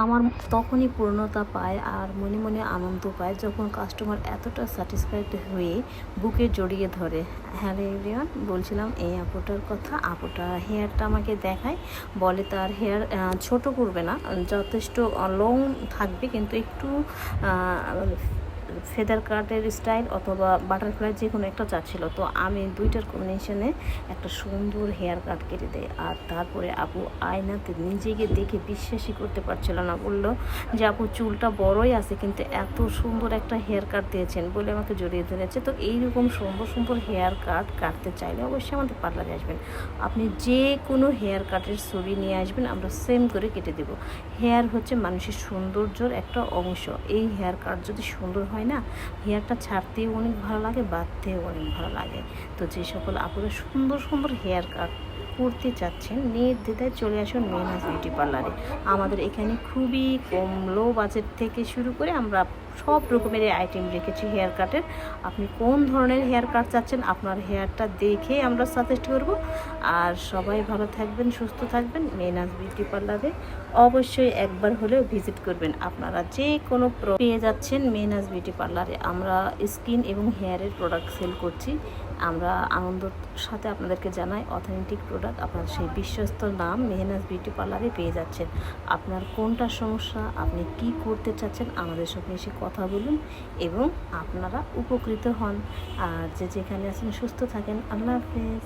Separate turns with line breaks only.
আমার তখনই পূর্ণতা পায় আর মনে মনে আনন্দ পায় যখন কাস্টমার এতটা স্যাটিসফাইড হয়ে বুকে জড়িয়ে ধরে। হ্যালো এভরিওয়ান, বলছিলাম এই আপুটার কথা। আপুটা হেয়ারটা আমাকে দেখায়, বলে তার হেয়ার ছোট করবে না, যথেষ্ট লং থাকবে, কিন্তু একটু ফেদার কাটের স্টাইল অথবা বাটারফ্লাই যে কোনো একটা চাচ্ছিল। তো আমি দুইটার কম্বিনেশনে একটা সুন্দর হেয়ার কাট কেটে দেয়। আর তারপরে আপু আয়নাতে নিজেকে দেখে বিশ্বাসই করতে পারছিল না, বলল যে আপু চুলটা বড়ই আছে কিন্তু এত সুন্দর একটা হেয়ার কাট দিয়েছেন বলে আমাকে জড়িয়ে ধরেছে। তো এইরকম সুন্দর সুন্দর হেয়ার কাট কাটতে চাইলে অবশ্যই আমাদের পার্লারে আসবেন। আপনি যে কোনো হেয়ার কাটের ছবি নিয়ে আসবেন, আমরা সেম করে কেটে দেব। হেয়ার হচ্ছে মানুষের সৌন্দর্যর একটা অংশ। এই হেয়ার কাট যদি সুন্দর হয় না, হেয়ারটা ছাড়তেও অনেক ভালো লাগে, বাঁধতেও অনেক ভালো লাগে। তো যে সকল আপুরা সুন্দর সুন্দর হেয়ার কাট করতে চাচ্ছেন, নির্দ্বিধায় চলে আসুন মেহনাজ বিউটি পার্লারে। আমাদের এখানে খুবই কম, লো বাজেট থেকে শুরু করে আমরা সব রকমের আইটেম রেখেছি হেয়ার কাটের। আপনি কোন ধরনের হেয়ার কাট চাচ্ছেন, আপনার হেয়ারটা দেখে আমরা সাজেস্ট করব। আর সবাই ভালো থাকবেন, সুস্থ থাকবেন। মেহনাজ বিউটি পার্লারে অবশ্যই একবার হলেও ভিজিট করবেন। আপনারা যে কোনো পেয়ে যাচ্ছেন মেহনাজ বিউটি পার্লারে। আমরা স্কিন এবং হেয়ারের প্রোডাক্ট সেল করছি। আমরা আনন্দর সাথে আপনাদেরকে জানাই অথেন্টিক প্রোডাক্ট আপনার সেই বিশ্বস্ত নাম মেহনাজ বিউটি পার্লারে পেয়ে যাচ্ছেন। আপনার কোনটা সমস্যা, আপনি কি করতে চাচ্ছেন, আমাদের সঙ্গে এসে কথা বলুন এবং আপনারা উপকৃত হন। আর যে যেখানে আছেন সুস্থ থাকেন। আল্লাহ হাফেজ।